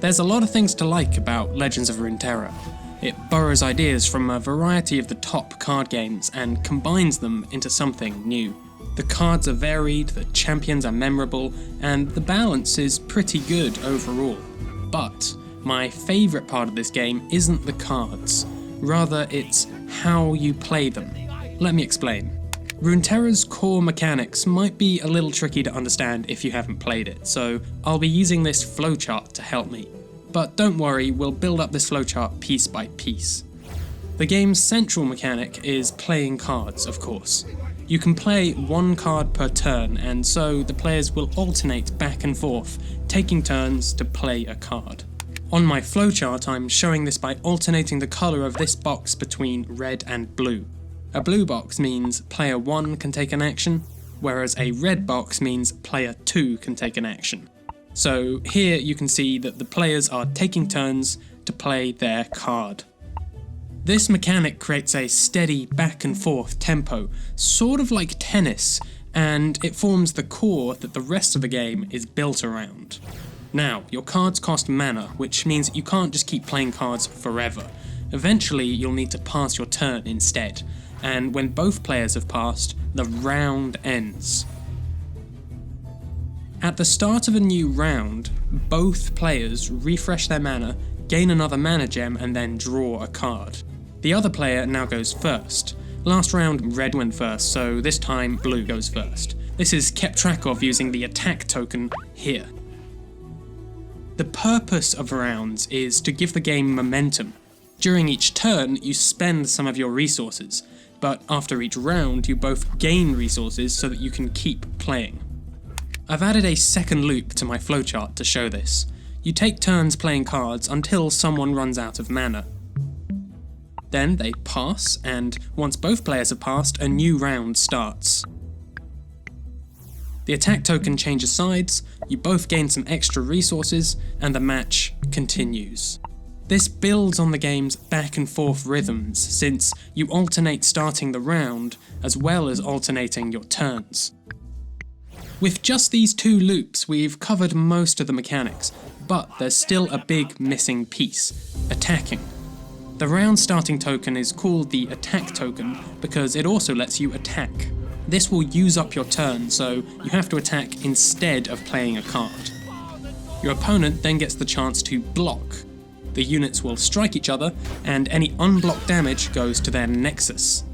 There's a lot of things to like about Legends of Runeterra. It borrows ideas from a variety of the top card games and combines them into something new. The cards are varied, the champions are memorable, and the balance is pretty good overall. But my favourite part of this game isn't the cards, rather it's how you play them. Let me explain. Runeterra's core mechanics might be a little tricky to understand if you haven't played it, so I'll be using this flowchart to help me. But don't worry, we'll build up this flowchart piece by piece. The game's central mechanic is playing cards, of course. You can play one card per turn, and so the players will alternate back and forth, taking turns to play a card. On my flowchart, I'm showing this by alternating the colour of this box between red and blue. A blue box means player 1 can take an action, whereas a red box means player 2 can take an action. So here you can see that the players are taking turns to play their card. This mechanic creates a steady back and forth tempo, sort of like tennis, and it forms the core that the rest of the game is built around. Now, your cards cost mana, which means you can't just keep playing cards forever. Eventually you'll need to pass your turn instead, and when both players have passed, the round ends. At the start of a new round, both players refresh their mana, gain another mana gem, and then draw a card. The other player now goes first. Last round red went first, so this time blue goes first. This is kept track of using the attack token here. The purpose of rounds is to give the game momentum. During each turn, you spend some of your resources, but after each round you both gain resources so that you can keep playing. I've added a second loop to my flowchart to show this. You take turns playing cards until someone runs out of mana. Then they pass, and once both players have passed, a new round starts. The attack token changes sides, you both gain some extra resources, and the match continues. This builds on the game's back and forth rhythms, since you alternate starting the round, as well as alternating your turns. With just these two loops, we've covered most of the mechanics, but there's still a big missing piece: attacking. The round starting token is called the attack token because it also lets you attack. This will use up your turn, so you have to attack instead of playing a card. Your opponent then gets the chance to block. The units will strike each other, and any unblocked damage goes to their nexus.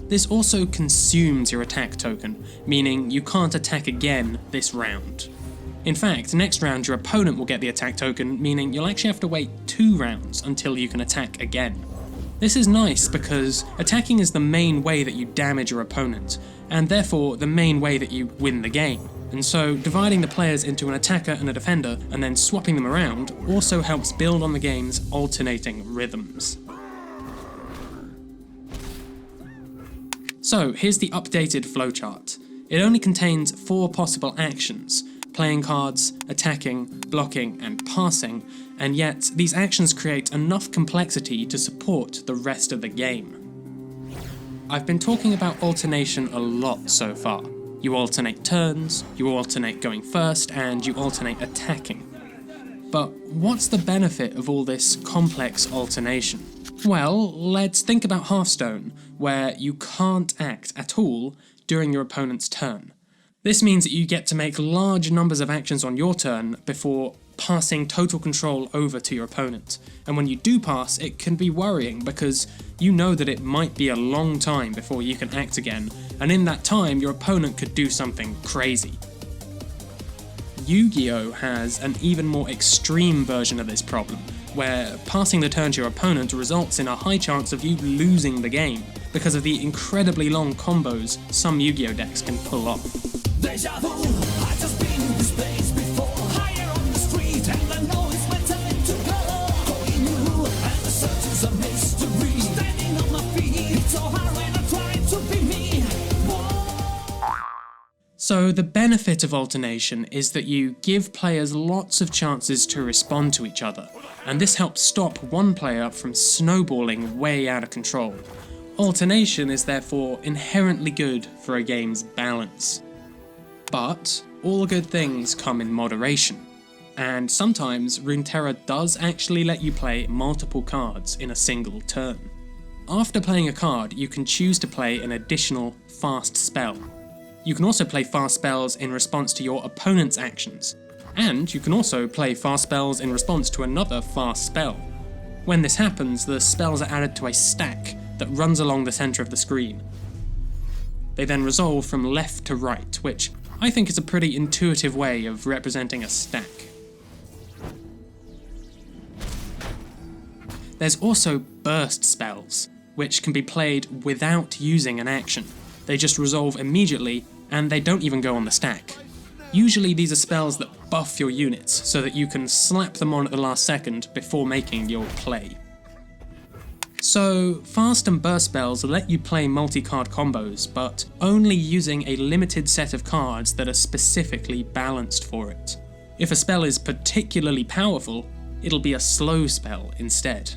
This also consumes your attack token, meaning you can't attack again this round. In fact, next round your opponent will get the attack token, meaning you'll actually have to wait 2 rounds until you can attack again. This is nice because attacking is the main way that you damage your opponent, and therefore the main way that you win the game. And so dividing the players into an attacker and a defender and then swapping them around also helps build on the game's alternating rhythms. So here's the updated flowchart. It only contains 4 possible actions: playing cards, attacking, blocking, and passing, and yet these actions create enough complexity to support the rest of the game. I've been talking about alternation a lot so far. You alternate turns, you alternate going first, and you alternate attacking. But what's the benefit of all this complex alternation? Well, let's think about Hearthstone, where you can't act at all during your opponent's turn. This means that you get to make large numbers of actions on your turn before passing total control over to your opponent. And when you do pass, it can be worrying because you know that it might be a long time before you can act again, and in that time your opponent could do something crazy. Yu-Gi-Oh! Has an even more extreme version of this problem, where passing the turn to your opponent results in a high chance of you losing the game because of the incredibly long combos some Yu-Gi-Oh! Decks can pull off. Deja vu, I just been in this place before. Higher on the street, and I know it's my time to go. Going new, and the search is a mystery. Standing on my feet, it's so hard when I try to be me. Whoa. So the benefit of alternation is that you give players lots of chances to respond to each other, and this helps stop one player from snowballing way out of control. Alternation is therefore inherently good for a game's balance. But all good things come in moderation, and sometimes Runeterra does actually let you play multiple cards in a single turn. After playing a card, you can choose to play an additional fast spell. You can also play fast spells in response to your opponent's actions, and you can also play fast spells in response to another fast spell. When this happens, the spells are added to a stack that runs along the centre of the screen. They then resolve from left to right, which I think is a pretty intuitive way of representing a stack. There's also burst spells, which can be played without using an action. They just resolve immediately, and they don't even go on the stack. Usually these are spells that buff your units, so that you can slap them on at the last second before making your play. So, fast and burst spells let you play multi-card combos, but only using a limited set of cards that are specifically balanced for it. If a spell is particularly powerful, it'll be a slow spell instead.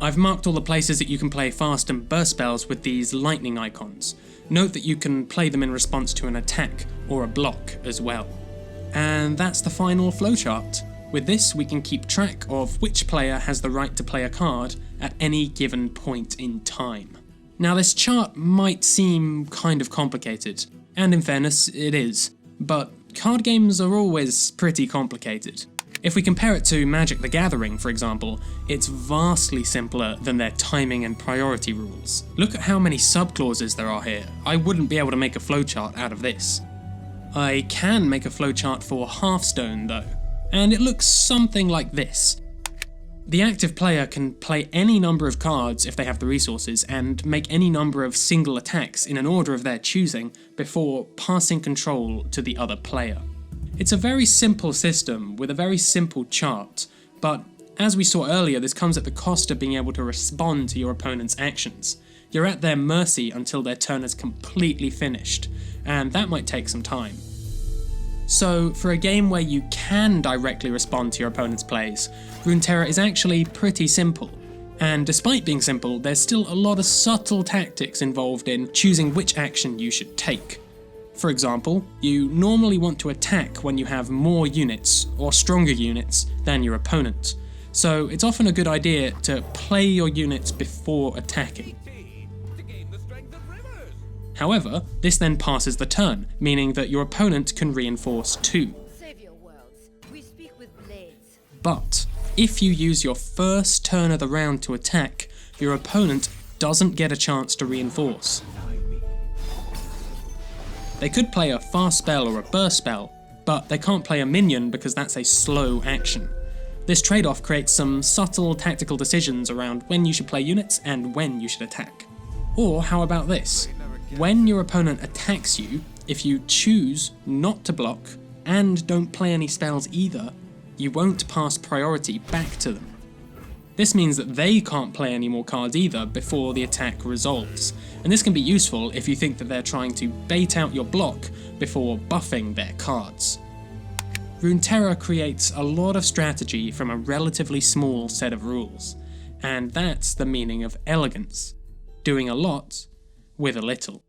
I've marked all the places that you can play fast and burst spells with these lightning icons. Note that you can play them in response to an attack or a block as well. And that's the final flowchart. With this, we can keep track of which player has the right to play a card at any given point in time. Now this chart might seem kind of complicated, and in fairness, it is, but card games are always pretty complicated. If we compare it to Magic the Gathering, for example, it's vastly simpler than their timing and priority rules. Look at how many sub-clauses there are here. I wouldn't be able to make a flowchart out of this. I can make a flowchart for Hearthstone though, and it looks something like this. The active player can play any number of cards if they have the resources, and make any number of single attacks in an order of their choosing before passing control to the other player. It's a very simple system with a very simple chart, but as we saw earlier, this comes at the cost of being able to respond to your opponent's actions. You're at their mercy until their turn is completely finished, and that might take some time. So, for a game where you can directly respond to your opponent's plays, Runeterra is actually pretty simple. And despite being simple, there's still a lot of subtle tactics involved in choosing which action you should take. For example, you normally want to attack when you have more units, or stronger units, than your opponent. So it's often a good idea to play your units before attacking. However, this then passes the turn, meaning that your opponent can reinforce too. Save your worlds. We speak with blades. But if you use your first turn of the round to attack, your opponent doesn't get a chance to reinforce. They could play a fast spell or a burst spell, but they can't play a minion because that's a slow action. This trade-off creates some subtle tactical decisions around when you should play units and when you should attack. Or how about this? When your opponent attacks you, if you choose not to block and don't play any spells either, you won't pass priority back to them. This means that they can't play any more cards either before the attack resolves, and this can be useful if you think that they're trying to bait out your block before buffing their cards. Runeterra creates a lot of strategy from a relatively small set of rules, and that's the meaning of elegance, doing a lot with a little.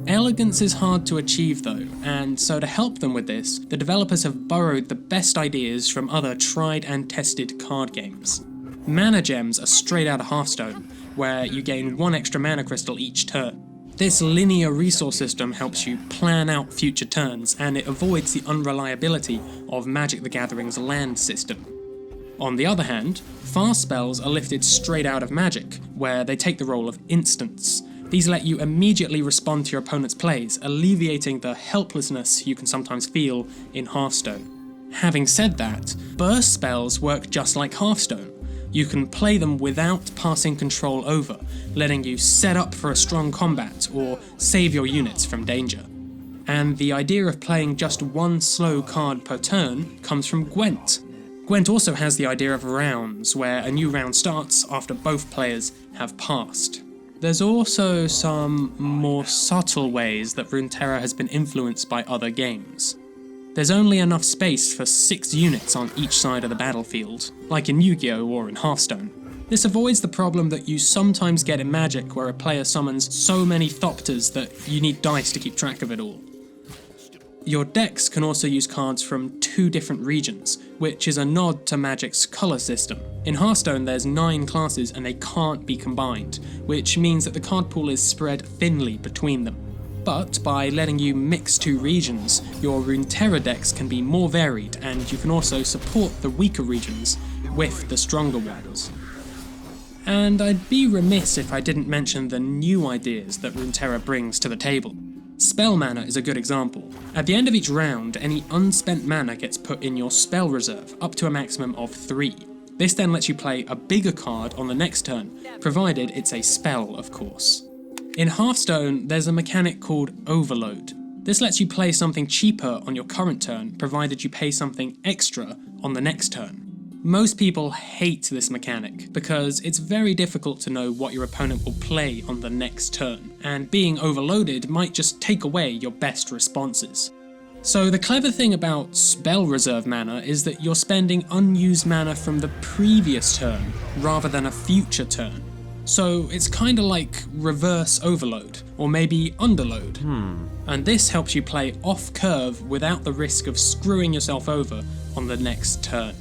Elegance is hard to achieve though, and so to help them with this, the developers have borrowed the best ideas from other tried and tested card games. Mana gems are straight out of Hearthstone, where you gain 1 extra mana crystal each turn. This linear resource system helps you plan out future turns, and it avoids the unreliability of Magic the Gathering's land system. On the other hand, fast spells are lifted straight out of Magic, where they take the role of instants. These let you immediately respond to your opponent's plays, alleviating the helplessness you can sometimes feel in Hearthstone. Having said that, burst spells work just like Hearthstone. You can play them without passing control over, letting you set up for a strong combat or save your units from danger. And the idea of playing just 1 slow card per turn comes from Gwent. Gwent also has the idea of rounds, where a new round starts after both players have passed. There's also some more subtle ways that Runeterra has been influenced by other games. There's only enough space for 6 units on each side of the battlefield, like in Yu-Gi-Oh! Or in Hearthstone. This avoids the problem that you sometimes get in Magic, where a player summons so many Thopters that you need dice to keep track of it all. Your decks can also use cards from 2 different regions, which is a nod to Magic's colour system. In Hearthstone there's 9 classes and they can't be combined, which means that the card pool is spread thinly between them. But by letting you mix 2 regions, your Runeterra decks can be more varied, and you can also support the weaker regions with the stronger ones. And I'd be remiss if I didn't mention the new ideas that Runeterra brings to the table. Spell mana is a good example. At the end of each round, any unspent mana gets put in your spell reserve, up to a maximum of 3. This then lets you play a bigger card on the next turn, provided it's a spell, of course. In Hearthstone, there's a mechanic called Overload. This lets you play something cheaper on your current turn, provided you pay something extra on the next turn. Most people hate this mechanic, because it's very difficult to know what your opponent will play on the next turn, and being overloaded might just take away your best responses. So the clever thing about spell reserve mana is that you're spending unused mana from the previous turn, rather than a future turn. So it's kinda like reverse overload, or maybe underload. And this helps you play off curve without the risk of screwing yourself over on the next turn.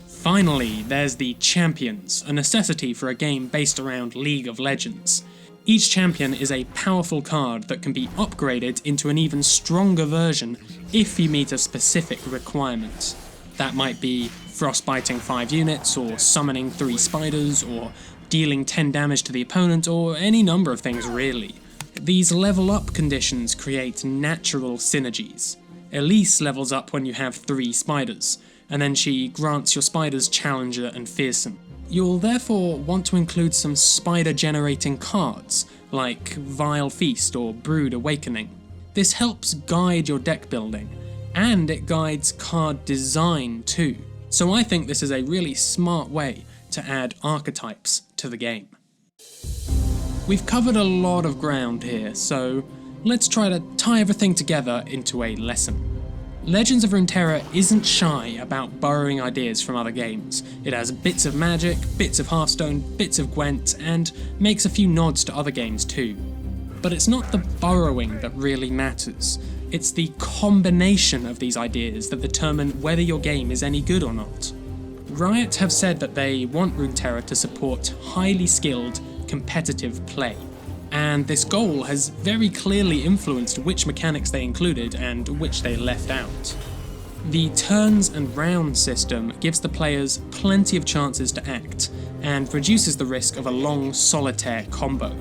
Finally, there's the Champions, a necessity for a game based around League of Legends. Each champion is a powerful card that can be upgraded into an even stronger version if you meet a specific requirement. That might be frostbiting 5 units, or summoning 3 spiders, or dealing 10 damage to the opponent, or any number of things really. These level up conditions create natural synergies. Elise levels up when you have 3 spiders, and then she grants your spiders Challenger and Fearsome. You'll therefore want to include some spider generating cards, like Vile Feast or Brood Awakening. This helps guide your deck building, and it guides card design too. So I think this is a really smart way to add archetypes to the game. We've covered a lot of ground here, so let's try to tie everything together into a lesson. Legends of Runeterra isn't shy about borrowing ideas from other games. It has bits of Magic, bits of Hearthstone, bits of Gwent, and makes a few nods to other games too. But it's not the borrowing that really matters. It's the combination of these ideas that determine whether your game is any good or not. Riot have said that they want Runeterra to support highly skilled, competitive play. And this goal has very clearly influenced which mechanics they included and which they left out. The turns and round system gives the players plenty of chances to act, and reduces the risk of a long solitaire combo.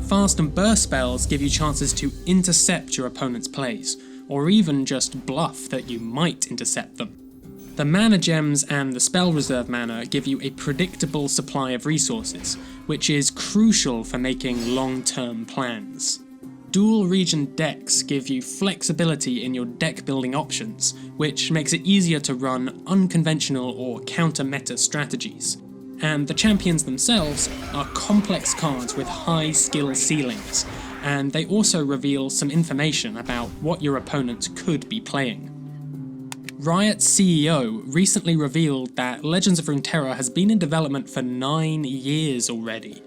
Fast and burst spells give you chances to intercept your opponent's plays, or even just bluff that you might intercept them. The mana gems and the spell reserve mana give you a predictable supply of resources, which is crucial for making long-term plans. Dual region decks give you flexibility in your deck building options, which makes it easier to run unconventional or counter-meta strategies. And the champions themselves are complex cards with high skill ceilings, and they also reveal some information about what your opponent could be playing. Riot's CEO recently revealed that Legends of Runeterra has been in development for 9 years already.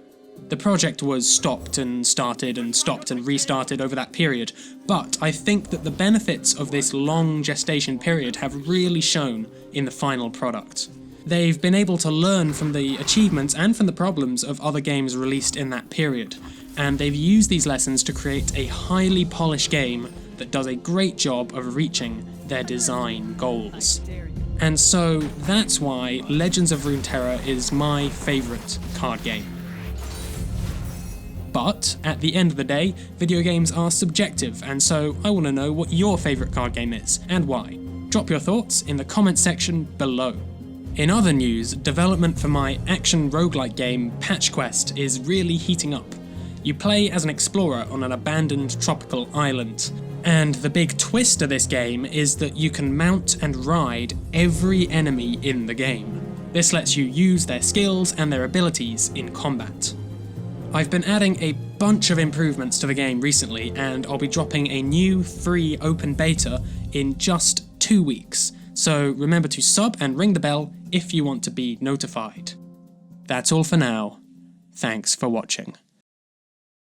The project was stopped and started and stopped and restarted over that period, but I think that the benefits of this long gestation period have really shown in the final product. They've been able to learn from the achievements and from the problems of other games released in that period, and they've used these lessons to create a highly polished game that does a great job of reaching their design goals. And so that's why Legends of Runeterra is my favourite card game. But at the end of the day, video games are subjective, and so I want to know what your favourite card game is, and why. Drop your thoughts in the comment section below. In other news, development for my action roguelike game Patch Quest is really heating up. You play as an explorer on an abandoned tropical island, and the big twist to this game is that you can mount and ride every enemy in the game. This lets you use their skills and their abilities in combat. I've been adding a bunch of improvements to the game recently, and I'll be dropping a new free open beta in just 2 weeks, so remember to sub and ring the bell if you want to be notified. That's all for now. Thanks for watching.